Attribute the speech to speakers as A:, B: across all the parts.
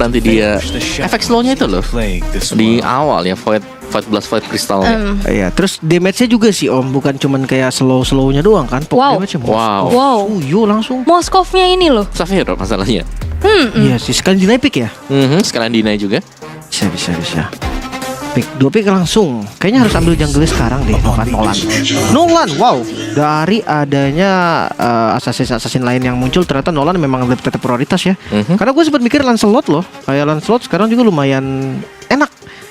A: nanti dia efek slownya itu loh di awal ya, Void Blast, Void Crystalnya.
B: Iya, terus damage-nya juga sih Om, bukan cuman kayak slow-slownya doang kan. Damage-nya Fuyo langsung.
C: Moskovnya ini loh.
A: Xavier masalahnya.
B: Iya sih, sekali dinaik pick ya.
A: Sekalian deny juga.
B: Bisa. Pick 2 pick langsung. Kayaknya harus ambil jungle sekarang deh. Nolan, wow. Dari adanya assassin lain yang muncul, ternyata Nolan memang lebih tetap prioritas ya. Karena gue sempat mikir Lancelot loh. Kayak Lancelot sekarang juga lumayan enak.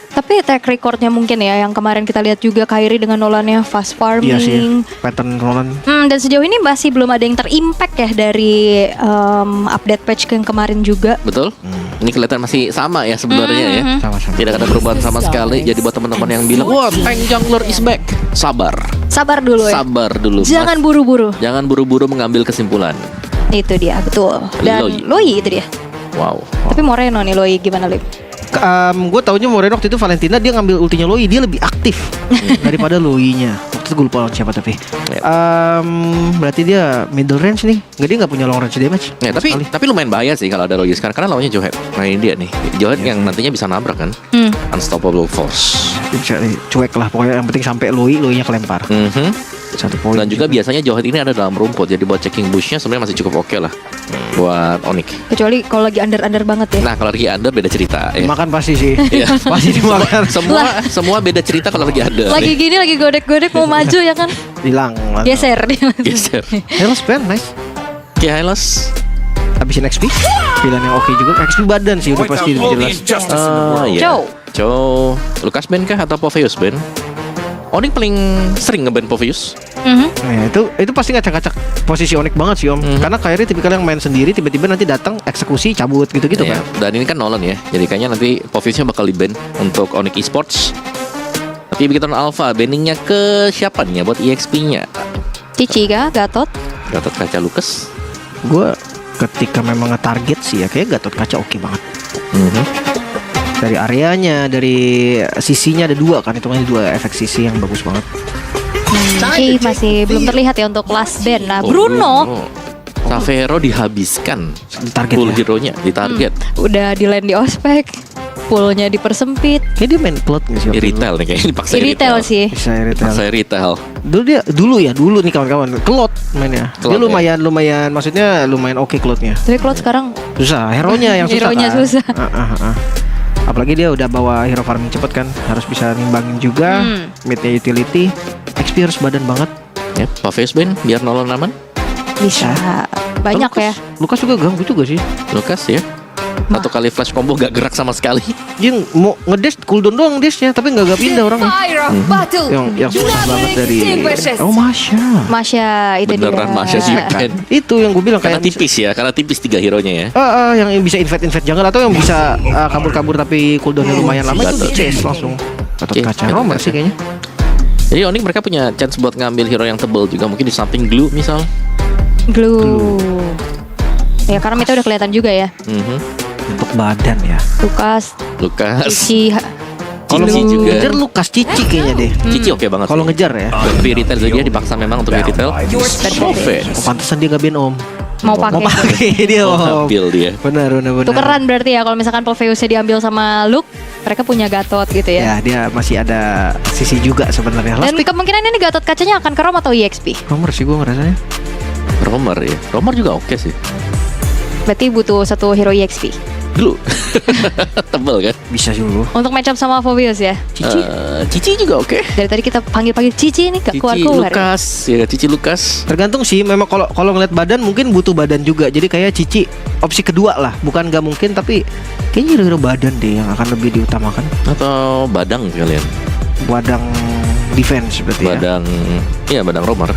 C: Tapi track recordnya mungkin ya, yang kemarin kita lihat juga Kairi dengan Nolannya fast farming.
B: Iya sih, pattern Nolan.
C: Dan sejauh ini masih belum ada yang terimpact ya dari update patch yang kemarin juga.
A: Betul. Ini kelihatan masih sama ya sebenarnya ya.
B: Sama-sama.
A: Tidak ada perubahan sama sekali. Jadi buat teman-teman yang bilang, wah tank jungler is back, sabar
C: Dulu ya.
A: Sabar dulu.
C: Jangan buru-buru.
A: Jangan buru-buru mengambil kesimpulan.
C: Itu dia, betul. Dan Loi itu dia.
A: Wow.
C: Tapi Moreno nih Loi gimana Lip?
B: Gue taunya Moreno waktu itu Valentina dia ngambil ultinya Loi, dia lebih aktif daripada Loi-nya. Waktu itu gue lupa siapa tapi. Berarti dia middle range nih. Dia nggak punya long range damage.
A: Ya, tapi lumayan bahaya sih kalau ada Loi sekarang, karena lawannya Johet. Nah ini dia nih, Johet yang nantinya bisa nabrak kan. Unstoppable force.
B: Bisa cuek lah pokoknya, yang penting sampai Loi-nya kelempar. 1 poin.
A: Dan juga biasanya Johet ini ada dalam rumput, jadi buat checking bushnya sebenarnya masih cukup oke lah buat Onyx.
C: Kecuali kalau lagi under banget ya.
A: Nah kalau lagi under beda cerita ya.
B: Makan pasti sih.
A: Pasti dimakan. Semua beda cerita kalau lagi under.
C: Lagi gini lagi godek-godek mau maju ya kan.
B: Hilang.
C: Geser.
B: Hylos Ben nice.
A: Oke, Hylos
B: habisin XP. Pilihan yang oke juga. XP badan sih udah pasti jelas.
A: Chow. Lucas Ben kah atau Popheus Ben? Onyx paling sering nge-ban Popheus.
B: Nah, itu pasti ngacak-ngacak posisi Onyx banget sih Om. Karena Kairi tipikal yang main sendiri, tiba-tiba nanti datang eksekusi cabut gitu-gitu kan.
A: Dan ini kan Nolan ya, jadi kayaknya nanti Popheusnya bakal di-ban untuk Onyx Esports. Tapi begitu Alpha, banningnya ke siapa nih ya buat EXP-nya?
C: Cici kah? Gatot
A: Kaca Lucas.
B: Gue ketika memang nge-target sih ya, kayak Gatot Kaca oke banget. Dari areanya, dari sisinya ada 2 kan, hitungannya 2 efek sisi yang bagus banget.
C: Cici masih belum terlihat ya untuk last band. Nah Bruno
A: Savero dihabiskan
B: target
A: full hero-nya, di target.
C: Udah di land di ospek, poolnya dipersempit.
B: Kayak dia main plot nggak sih?
A: Di retail nih kayaknya dipaksa
C: retail sih.
B: Bisa
A: retail.
B: Dulu nih kawan-kawan kelot mainnya. Dia lumayan maksudnya lumayan oke kelotnya.
C: Tapi kelot sekarang
B: susah, hero-nya yang susah.
C: Hero-nya
B: kan?
C: susah.
B: Apalagi dia udah bawa hero farming cepet kan, harus bisa nimbangin juga. Midnya utility, XP harus badan banget.
A: Ya, Popheus Ben biar Nolan aman.
C: Bisa banyak ya.
B: Lucas juga ganggu juga sih.
A: Lucas ya. 1 kali flash combo gak gerak sama sekali.
B: Dia mau ngedash cooldown doang dashnya, tapi gak pindah orangnya. Yang susah banget dari
C: Masya itu
A: beneran
C: dia.
A: Masya sih kan.
B: Itu yang gue bilang
A: karena
B: kayak
A: tipis ya, karena tipis 3 hero-nya ya.
B: Yang bisa invade jungle atau yang bisa kabur-kabur tapi cooldownnya lumayan lama itu di chase langsung. Gatot Kaca Romer sih kayaknya.
A: Jadi Onyx mereka punya chance buat ngambil hero yang tebal juga, mungkin di samping Glue misal.
C: Glue. Ya karena itu udah kelihatan juga ya.
B: Untuk badan ya.
A: Lucas.
C: Cici.
B: Kalau
A: juga.
B: Ngejar Lucas Cici kayaknya deh.
A: Cici oke banget.
B: Kalau ngejar ya.
A: Tapi retail dia dipaksa memang untuk retail.
B: Pantesan dia gak bin Om.
C: Mau pakai
B: dia Om.
A: Ambil dia.
B: Benar.
C: Tukeran berarti ya kalau misalkan Popheusnya diambil sama Luke, mereka punya Gatot gitu ya.
B: Ya dia masih ada sisi juga sebenarnya.
C: Dan kemungkinan ini Gatot Kacanya akan ke Rom atau EXP?
B: Romer sih gue ngerasanya.
A: Romer ya. Romer juga oke sih.
C: Berarti butuh 1 hero EXP.
A: Dulu tebel kan.
B: Bisa dulu.
C: Untuk match up sama Popheus ya.
A: Cici juga oke.
C: Dari tadi kita panggil Cici ini gak keluar-keluar.
A: Cici Lucas.
B: Tergantung sih, memang kalau ngeliat badan mungkin butuh badan juga. Jadi kayak Cici opsi kedua lah, bukan gak mungkin tapi kayaknya kira-kira badan deh yang akan lebih diutamakan.
A: Atau badang kalian.
B: Badang defense berarti
A: badang, ya. Iya badang Romer.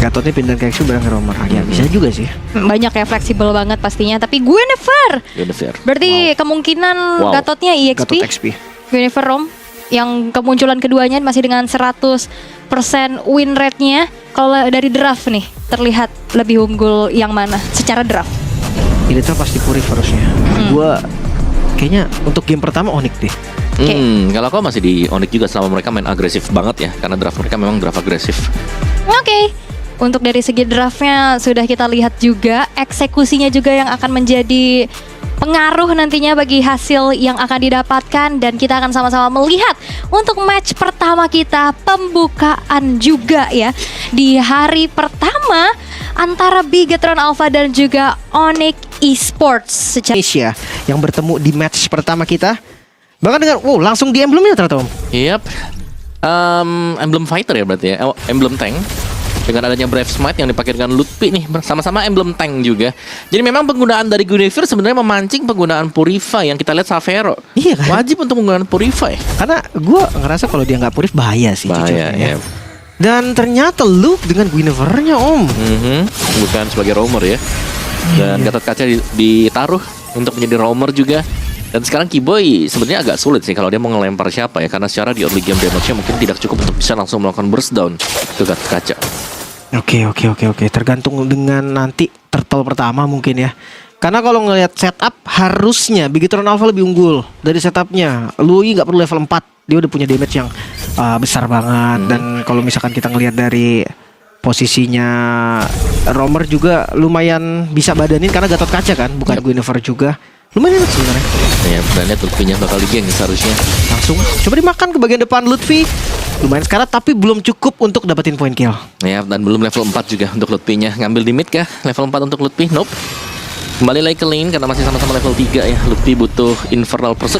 B: Gatotnya pindah ke XP bareng Romer. Ya bisa juga sih.
C: Banyak ya, fleksibel banget pastinya. Tapi Guinevere. Berarti kemungkinan Gatotnya EXP.
B: Gatot XP.
C: Guinevere Rom yang kemunculan keduanya masih dengan 100% win rate-nya. Kalau dari draft nih terlihat lebih unggul yang mana secara draft?
B: Ini tuh pasti Puri harusnya. Gua kayaknya untuk game pertama Onyx deh.
A: Kalau aku masih di Onyx juga selama mereka main agresif banget ya, karena draft mereka memang draft agresif.
C: Untuk dari segi draftnya sudah kita lihat juga, eksekusinya juga yang akan menjadi pengaruh nantinya bagi hasil yang akan didapatkan. Dan kita akan sama-sama melihat untuk match pertama kita, pembukaan juga ya di hari pertama antara Bigetron Alpha dan juga Onyx Esports.
B: Indonesia yang bertemu di match pertama kita. Bahkan dengan langsung di emblemnya ternyata Om.
A: Yap. Emblem fighter ya berarti ya. Emblem tank. Dengan adanya Brave Smite yang dipakai dengan Lutfi nih, sama-sama emblem tank juga. Jadi memang penggunaan dari Guinevere sebenarnya memancing penggunaan Purify yang kita lihat Savero.
B: Iya kan?
A: Wajib untuk menggunakan Purify.
B: Karena gue ngerasa kalau dia nggak purif bahaya sih.
A: Bahaya
B: jujurnya.
A: ya.
B: Dan ternyata Luke dengan Guinevere-nya Om.
A: Bukan sebagai roamer ya. Dan Gatot Kaca ditaruh untuk menjadi roamer juga. Dan sekarang Kiboy sebenarnya agak sulit sih kalau dia mau ngelempar siapa ya, karena secara di early game damage-nya mungkin tidak cukup untuk bisa langsung melakukan burst down ke Gatot Kaca.
B: Oke. Tergantung dengan nanti turtle pertama mungkin ya. Karena kalau ngelihat setup harusnya Bigetron Alpha lebih unggul dari setupnya. Lui nggak perlu level 4, dia udah punya damage yang besar banget. Dan kalau misalkan kita ngelihat dari posisinya roamer juga lumayan bisa badanin karena Gatot Kaca kan, bukan Guinevere juga. Lumayan enak sebenarnya.
A: Ya, brandnya Lutfi-nya bakal digeng seharusnya.
B: Langsung coba dimakan ke bagian depan Lutfi. Lumayan sekarang tapi belum cukup untuk dapetin poin kill.
A: Ya, dan belum level 4 juga untuk Lutfi-nya. Ngambil di mid kah? Level 4 untuk Lutfi? Nope. Kembali lagi ke lane karena masih sama-sama level 3 ya. Lutfi butuh Infernal Pursuit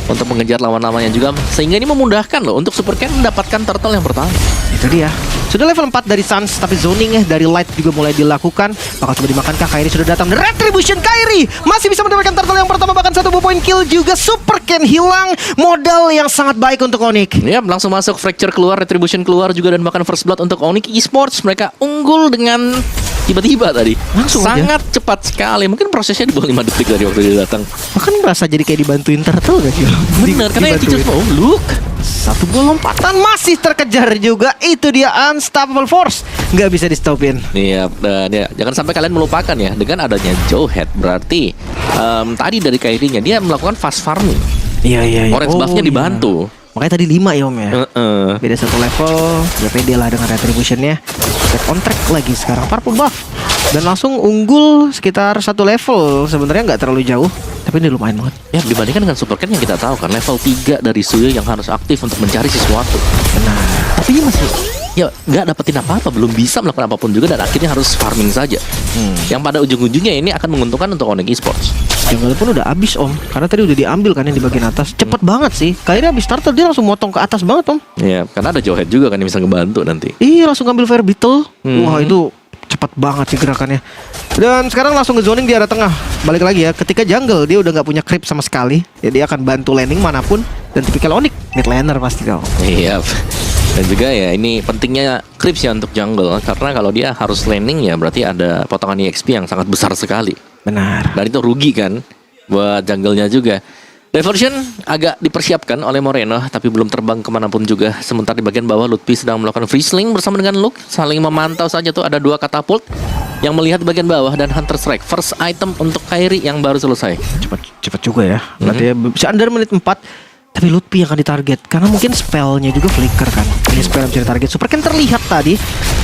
A: untuk mengejar lawan-lawannya juga, sehingga ini memudahkan loh untuk Super Ken mendapatkan turtle yang pertama.
B: Itu dia. Sudah level 4 dari Sans, tapi zoning dari Light juga mulai dilakukan. Bakal coba dimakankah? Kairi sudah datang. Retribution Kairi masih bisa mendapatkan turtle yang pertama, bahkan 1 poin kill juga. Super Ken hilang, modal yang sangat baik untuk Onyx.
A: Ya, langsung masuk Fracture keluar, Retribution keluar juga, dan bahkan First Blood untuk Onyx Esports. Mereka unggul dengan tiba-tiba tadi.
B: Langsung
A: sangat cepat sekali. Mungkin prosesnya di bawah 5 detik dari waktu dia datang.
B: Bahkan merasa jadi kayak dibantuin turtle gak sih?
A: Benar, karena yang teacher look.
B: 1 bola lompatan masih terkejar juga. Itu dia Unstoppable Force, nggak bisa di stopin.
A: Iya, dan ya, jangan sampai kalian melupakan ya, dengan adanya Jowhead berarti tadi dari Kairi-nya dia melakukan fast farming.
B: Iya.
A: Orange buff-nya dibantu.
B: Makanya tadi 5 ya Om ya. Beda 1 level, ya pede lah dengan retribution-nya. Back on track lagi sekarang purple buff. Dan langsung unggul sekitar 1 level. Sebenarnya nggak terlalu jauh, tapi ini lumayan banget.
A: Ya, dibandingkan dengan Super Ken yang kita tahu kan level 3 dari Suyo yang harus aktif untuk mencari sesuatu.
B: Benar.
A: Tapi ini masih nggak dapetin apa-apa, belum bisa melakukan apapun juga, dan akhirnya harus farming saja. Yang pada ujung-ujungnya ini akan menguntungkan untuk Onyx Esports.
B: Jungle pun udah habis Om, karena tadi udah diambil kan yang di bagian atas. Cepet banget sih. Kayaknya habis turtle dia langsung motong ke atas banget Om.
A: Ya, karena ada Jowhead juga kan yang bisa ngebantu nanti.
B: Iya, langsung ngambil Fire Beetle. Wah, itu cepat banget sih gerakannya. Dan sekarang langsung ke zoning di arah tengah. Balik lagi ya, ketika jungle dia udah nggak punya creep sama sekali. Ya dia akan bantu landing manapun. Dan tipikal Onyx mid laner pasti kau.
A: Iya. Dan juga ya ini pentingnya creeps ya untuk jungle, karena kalau dia harus landing ya berarti ada potongan EXP yang sangat besar sekali.
B: Benar.
A: Dan itu rugi kan buat jungle-nya juga. Diversion agak dipersiapkan oleh Moreno, tapi belum terbang kemanapun juga. Sementara di bagian bawah Lutfi sedang melakukan free sling bersama dengan Luke. Saling memantau saja tuh, ada 2 katapult yang melihat di bagian bawah, dan Hunter Strike first item untuk Kairi yang baru selesai.
B: Cepet juga ya. Berarti ya bisa under menit 4. Tapi Lutfi yang akan ditarget, karena mungkin spellnya juga flicker kan. Ini spell yang bisa ditarget. Super Ken terlihat tadi.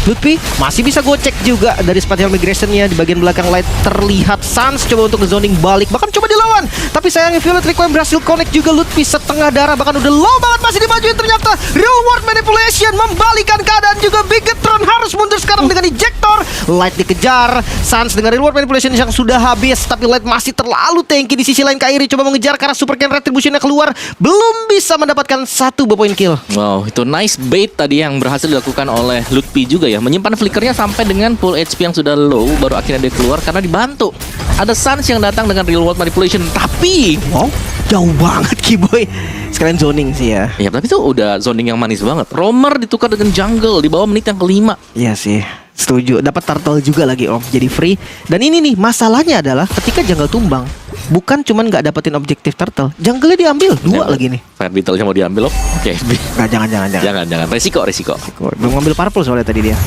B: Lutfi masih bisa gocek juga dari spatial migration-nya. Di bagian belakang Light terlihat Sans coba untuk zoning balik, bahkan coba dilawan. Tapi sayangnya Violet Requiem berhasil connect juga. Lutfi setengah darah, bahkan udah low banget, masih dimajuin. Ternyata reward manipulation membalikan keadaan juga. Bigetron harus mundur sekarang dengan ejector. Light dikejar, Sans dengan reward manipulation yang sudah habis. Tapi Light masih terlalu tanky. Di sisi lain Kairi coba mengejar karena Super Ken retribution-nya keluar, belum bisa mendapatkan 1 poin kill.
A: Wow, itu nice bait tadi yang berhasil dilakukan oleh Lutfi juga ya. Menyimpan flickernya sampai dengan full HP yang sudah low, baru akhirnya dia keluar karena dibantu. Ada Sans yang datang dengan real world manipulation, tapi
B: wow, jauh banget Kiboy. Sekalian zoning sih ya.
A: Ya, tapi itu udah zoning yang manis banget. Roamer ditukar dengan jungle di bawah menit yang kelima.
B: Iya sih, setuju. Dapat turtle juga lagi Om, jadi free. Dan ini nih masalahnya adalah ketika jungle tumbang, bukan cuman nggak dapetin objektif turtle, jungle-nya diambil 2 lagi nih.
A: Fire Beetle-nya mau diambil loh. Oke.
B: Nggak, jangan.
A: Resiko.
B: Belum ngambil purple soalnya tadi dia.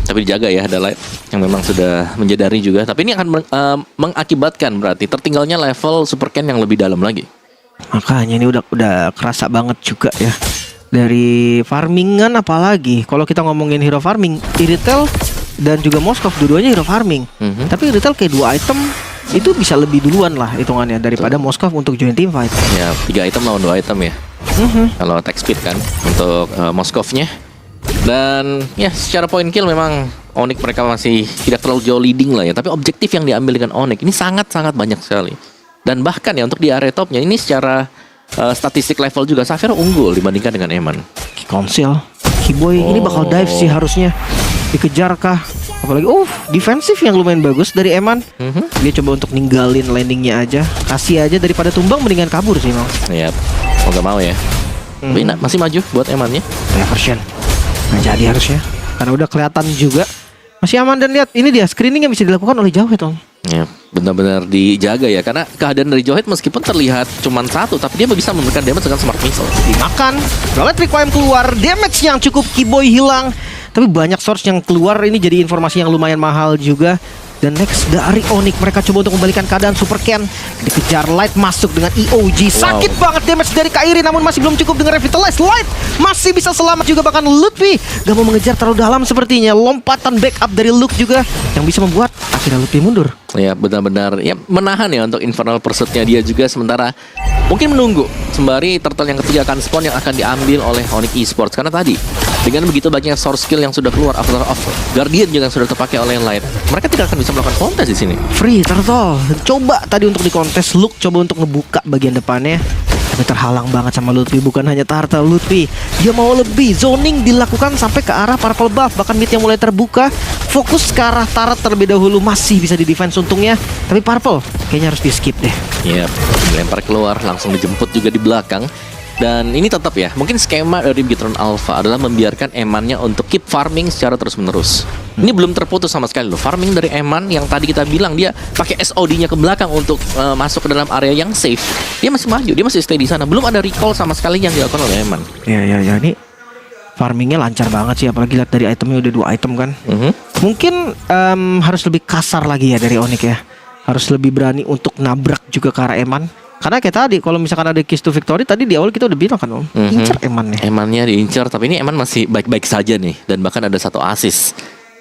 A: Tapi dijaga ya, ada Light yang memang sudah menjadari juga. Tapi ini akan mengakibatkan berarti tertinggalnya level Super Ken yang lebih dalam lagi.
B: Makanya ini udah kerasa banget juga ya. Dari farmingan apalagi. Kalau kita ngomongin hero farming, Iritel dan juga Moskov dua-duanya hero farming. Tapi Iritel kayak 2 item itu bisa lebih duluan lah hitungannya daripada Moskov untuk join team fight.
A: Ya 3 item lawan 2 item ya. Kalau attack speed kan untuk Moskovnya. Dan ya secara point kill memang Onyx mereka masih tidak terlalu jauh leading lah ya. Tapi objektif yang diambil dengan Onyx ini sangat-sangat banyak sekali. Dan bahkan ya untuk di area topnya ini secara statistik level juga Xavier unggul dibandingkan dengan Eman.
B: Konsil Kiboy ini bakal dive sih harusnya. Dikejar kah? Apalagi defensif yang lumayan bagus dari Eman. Dia coba untuk ninggalin landingnya aja. Kasih aja daripada tumbang mendingan kabur sih mau.
A: Iya, mau gak mau ya. Tapi masih maju buat Emannya.
B: Version nggak jadi harusnya karena udah kelihatan juga masih aman. Dan lihat ini dia screening yang bisa dilakukan oleh Jawhead Om.
A: Ya, benar-benar dijaga ya karena kehadiran dari Jawhead meskipun terlihat cuma 1 tapi dia bisa memberikan damage dengan smart missile.
B: Dimakan, Electric Wime keluar, damage yang cukup Kiboy hilang. Tapi banyak source yang keluar, ini jadi informasi yang lumayan mahal juga. Dan next dari Onyx, mereka coba untuk membalikan keadaan Super Ken. Dikejar Light masuk dengan EOG. Sakit banget damage dari Kairi, namun masih belum cukup dengan Revitalize. Light masih bisa selamat juga, bahkan Lutfi gak mau mengejar terlalu dalam sepertinya. Lompatan backup dari Luke juga yang bisa membuat akhirnya Lutfi mundur.
A: Ya benar-benar ya menahan ya untuk Infernal Pursuit-nya dia juga, sementara mungkin menunggu sembari turtle yang ketiga akan spawn yang akan diambil oleh Onyx Esports. Karena tadi dengan begitu banyak source skill yang sudah keluar, Avatar of Guardian juga yang sudah terpakai oleh Light, mereka tidak akan bisa melakukan kontes di sini.
B: Free turtle coba tadi untuk di kontes, Luke coba untuk ngebuka bagian depannya tapi terhalang banget sama Lutfi. Bukan hanya turtle, Lutfi dia mau lebih. Zoning dilakukan sampai ke arah purple buff, bahkan mid yang mulai terbuka. Fokus ke arah turret terlebih dahulu, masih bisa di defense untungnya. Tapi purple kayaknya harus di skip deh.
A: Iya, dilempar keluar, langsung dijemput juga di belakang. Dan ini tetap ya, mungkin skema dari Bigetron Alpha adalah membiarkan Emannya untuk keep farming secara terus-menerus. Ini belum terputus sama sekali loh. Farming dari Eman yang tadi kita bilang dia pakai SOD-nya ke belakang untuk masuk ke dalam area yang safe. Dia masih maju, dia masih stay di sana. Belum ada recall sama sekali yang dilakukan oleh Eman.
B: Ya ini farmingnya lancar banget sih, apalagi lihat dari itemnya udah 2 item kan. Mungkin harus lebih kasar lagi ya dari Onyx ya. Harus lebih berani untuk nabrak juga ke arah Eman. Karena kayak tadi kalau misalkan ada keys to victory tadi di awal kita udah bilang kan Om, incer Emannya.
A: Emannya diincar, tapi ini Eman masih baik-baik saja nih. Dan bahkan ada 1 assist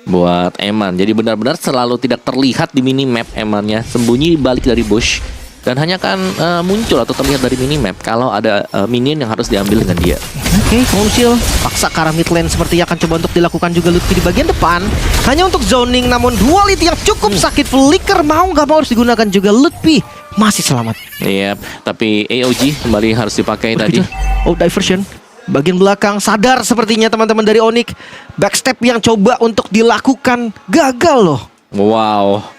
A: buat Eman. Jadi benar-benar selalu tidak terlihat di minimap Emannya, sembunyi di balik dari bush. Dan hanya akan muncul atau terlihat dari minimap kalau ada minion yang harus diambil dengan dia.
B: Oke, Konsil paksa ke arah mid lane sepertinya akan coba untuk dilakukan juga Lutfi di bagian depan. Hanya untuk zoning, namun duality yang cukup sakit. Flicker mau gak mau harus digunakan juga. Lutfi masih selamat.
A: Iya, tapi AOG kembali harus dipakai tadi.
B: Diversion bagian belakang, sadar sepertinya teman-teman dari Onyx. Backstep yang coba untuk dilakukan gagal loh.
A: Wow.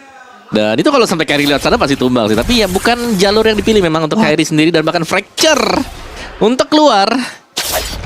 A: Dan itu kalau sampai Kairi lewat sana pasti tumbang sih. Tapi ya bukan jalur yang dipilih memang untuk Kairi sendiri. Dan bahkan Fracture untuk keluar.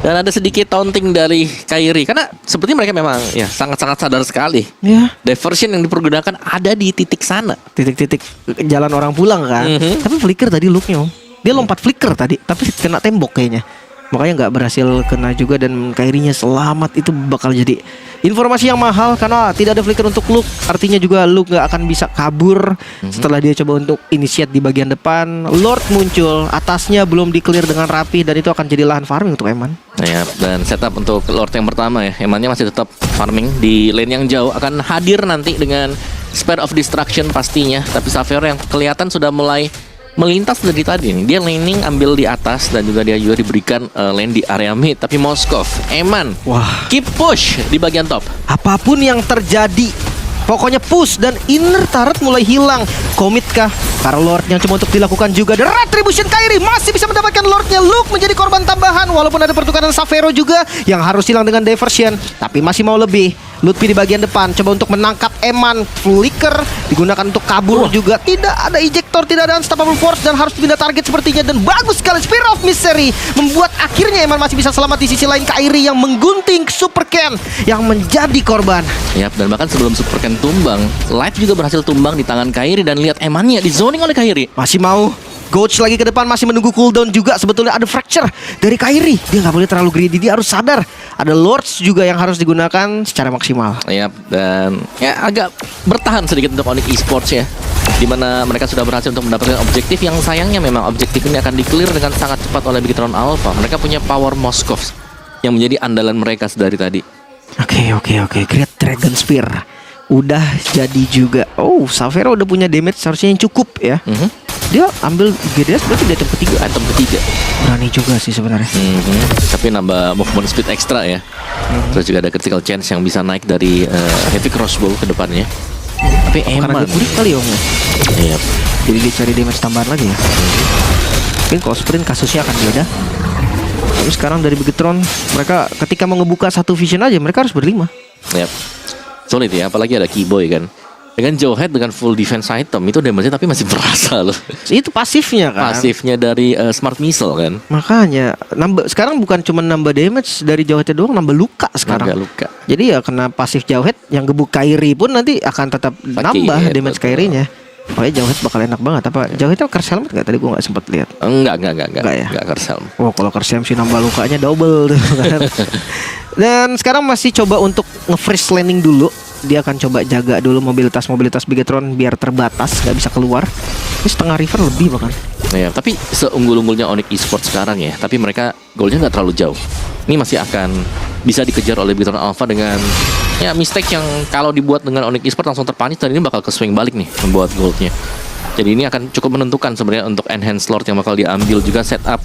A: Dan ada sedikit taunting dari Kairi. Karena seperti mereka memang ya sangat-sangat sadar sekali.
B: Ya.
A: Diversion yang dipergunakan ada di titik sana.
B: Titik-titik jalan orang pulang kan. Tapi flicker tadi looknya Om. Dia lompat flicker tadi, tapi kena tembok kayaknya. Makanya nggak berhasil kena juga. Dan Kairinya selamat. Itu bakal jadi informasi yang mahal karena tidak ada flicker untuk Luke. Artinya juga Luke nggak akan bisa kabur setelah dia coba untuk initiate di bagian depan. Lord muncul, atasnya belum di-clear dengan rapi. Dan itu akan jadi lahan farming untuk Eman.
A: Ya, dan setup untuk Lord yang pertama ya. Emannya masih tetap farming di lane yang jauh. Akan hadir nanti dengan Spare of Destruction pastinya. Tapi Xavier yang kelihatan sudah mulai melintas dari tadi nih. Dia laning ambil di atas dan juga dia juga diberikan lane di area mid. Tapi Moskov, Eman,
B: Wah,
A: keep push di bagian top.
B: apapun yang terjadi, pokoknya push. Dan inner turret mulai hilang. Komit kah? Karena Lord yang coba untuk dilakukan juga. The Retribution Kairi masih bisa mendapatkan Lordnya. Luke menjadi korban tambahan. Walaupun ada pertukaran Xavero juga yang harus hilang dengan Diversion. Tapi masih mau lebih. Lutfi di bagian depan coba untuk menangkap Eman. Flicker digunakan untuk kabur juga. Tidak ada ejector, tidak ada unstoppable force. Dan harus pindah target sepertinya. Dan bagus sekali Spear of Mystery membuat akhirnya Eman masih bisa selamat. Di sisi lain Kairi yang menggunting Super Ken yang menjadi korban.
A: Yap, dan bahkan sebelum Super Ken tumbang, Light juga berhasil tumbang di tangan Kairi. Dan lihat Emannya di zoning oleh Kairi.
B: Masih mau Coach lagi ke depan, masih menunggu cooldown juga. Sebetulnya ada fracture dari Kairi. Dia nggak boleh terlalu greedy, dia harus sadar. Ada Lords juga yang harus digunakan secara maksimal.
A: Yap, dan ya agak bertahan sedikit untuk Onyx Esports ya, dimana mereka sudah berhasil untuk mendapatkan objektif yang sayangnya memang objektif ini akan di-clear dengan sangat cepat oleh Bigetron Alpha. Mereka punya power Moskov yang menjadi andalan mereka dari tadi.
B: Oke. Great Dragon Spear udah jadi juga. Oh, Savera udah punya damage seharusnya yang cukup ya. Dia ambil GDS berarti di item ketiga.
A: Item ketiga.
B: Berani juga sih sebenarnya.
A: Tapi nambah movement speed ekstra ya. Terus juga ada critical chance yang bisa naik dari heavy crossbow ke depannya. Tapi
B: Karena
A: Eman.
B: dia kurik kali ya Om.
A: Iya.
B: Jadi dia cari damage tambahan lagi ya. Mungkin kalau sprint kasusnya akan beda. Tapi sekarang dari Begetron, mereka ketika mau ngebuka satu vision aja mereka harus berlima.
A: Yap. Sulit ya, apalagi ada Keyboy kan. Dengan Jawhead dengan full defense item itu damage-nya tapi masih berasa loh.
B: Itu pasifnya kan.
A: Pasifnya dari Smart Missile kan.
B: Makanya nambah sekarang bukan cuma nambah damage dari Jawhead doang, nambah luka sekarang.
A: Agak luka.
B: Jadi ya kena pasif Jawhead yang gebuk Kairi pun nanti akan tetap nambah
A: ya,
B: damage
A: betul.
B: Kairinya. Pokoknya Jawhead bakal enak banget. Apa Jawheadnya curse helmet gak? Tadi gue gak sempet lihat.
A: Enggak
B: Enggak ya?
A: Enggak Curse Helm.
B: Oh kalau curse helmet sih nambah lukanya double tuh kan. Dan sekarang masih coba untuk nge-freeze landing dulu. Dia akan coba jaga dulu mobilitas Begetron biar terbatas, nggak bisa keluar. Ini setengah river lebih bahkan.
A: Ya, tapi seunggul-unggulnya Onyx Esports sekarang ya, tapi mereka goalnya nggak terlalu jauh. Ini masih akan bisa dikejar oleh Begetron Alpha dengan ya mistake yang kalau dibuat dengan Onyx Esports langsung terpanis dan ini bakal ke swing balik nih membuat goldnya. Jadi ini akan cukup menentukan sebenarnya untuk enhance lord yang bakal diambil, juga setup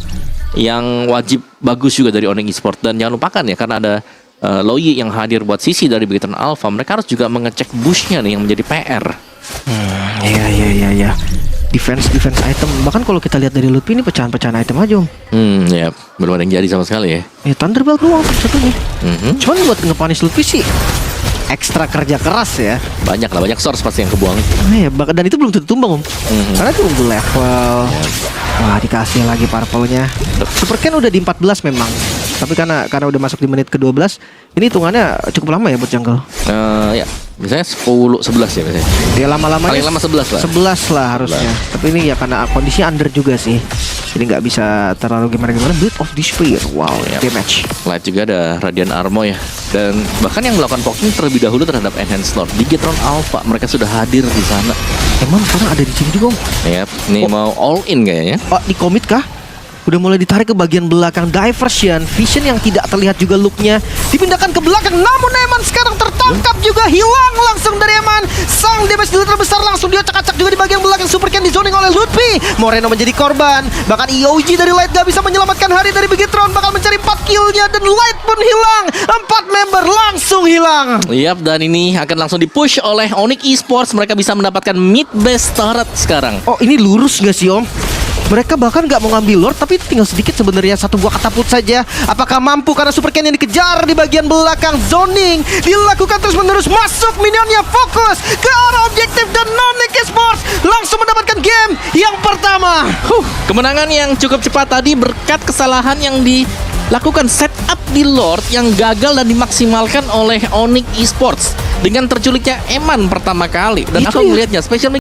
A: yang wajib bagus juga dari Onyx Esports. Dan jangan lupakan ya, karena ada Loyi yang hadir buat sisi dari Begetron Alpha, mereka harus juga mengecek bushnya nih yang menjadi PR.
B: Iya. Defense item. Bahkan kalau kita lihat dari Lutfi ini pecahan-pecahan item aja Om.
A: Ya belum ada yang jadi sama sekali ya.
B: Ya Thunderbolt doang satunya. Cuman buat nge-punish Lutfi sih ekstra kerja keras ya.
A: Banyak source pasti yang kebuang.
B: Dan itu belum tentu tumbang Om. Karena itu unggul level. Wah dikasih lagi purple-nya. Super Ken udah di 14 memang. Tapi karena udah masuk di menit ke-12, ini hitungannya cukup lama ya buat jungle.
A: Ya, misalnya 10-11 ya biasanya.
B: Ya lama-lamanya
A: Paling lama 11 lah.
B: 11 lah harusnya. Tapi ini ya karena kondisi under juga sih. Jadi nggak bisa terlalu gimana-gimana. Blade of Despair. Wow, damage.
A: Light juga ada Radiant Armor ya. Dan bahkan yang melakukan poking terlebih dahulu terhadap Enhanced Lord Begetron Alpha, mereka sudah hadir di sana.
B: Emang sekarang ada di sini juga Om.
A: Ya, ini mau all in kayaknya.
B: Oh, di komit kah? Udah mulai ditarik ke bagian belakang. Diversion, vision yang tidak terlihat juga looknya dipindahkan ke belakang. Namun Eman sekarang tertangkap juga, hilang langsung dari Eman. Sang damage dealer terbesar langsung dia acak-acak juga di bagian belakang. Super Ken di zoning oleh Lutfi. Moreno menjadi korban. Bahkan EOG dari Light gak bisa menyelamatkan hari dari Begetron. Bakal mencari 4 killnya dan Light pun hilang. 4 member langsung hilang.
A: Yap, dan ini akan langsung dipush oleh Onyx Esports. Mereka bisa mendapatkan mid base turret sekarang.
B: Oh ini lurus gak sih Om? Mereka bahkan nggak mau ngambil Lord, tapi tinggal sedikit sebenarnya, satu buah katapult saja. Apakah mampu karena Super Ken yang dikejar di bagian belakang? Zoning dilakukan terus-menerus, masuk minionnya, fokus ke arah objektif dan Onyx Esports langsung mendapatkan game yang pertama.
A: Kemenangan yang cukup cepat tadi berkat kesalahan yang dilakukan setup di Lord yang gagal dan dimaksimalkan oleh Onyx Esports dengan terculiknya Eman pertama kali. Dan
B: Itu
A: aku
B: ya.
A: melihatnya special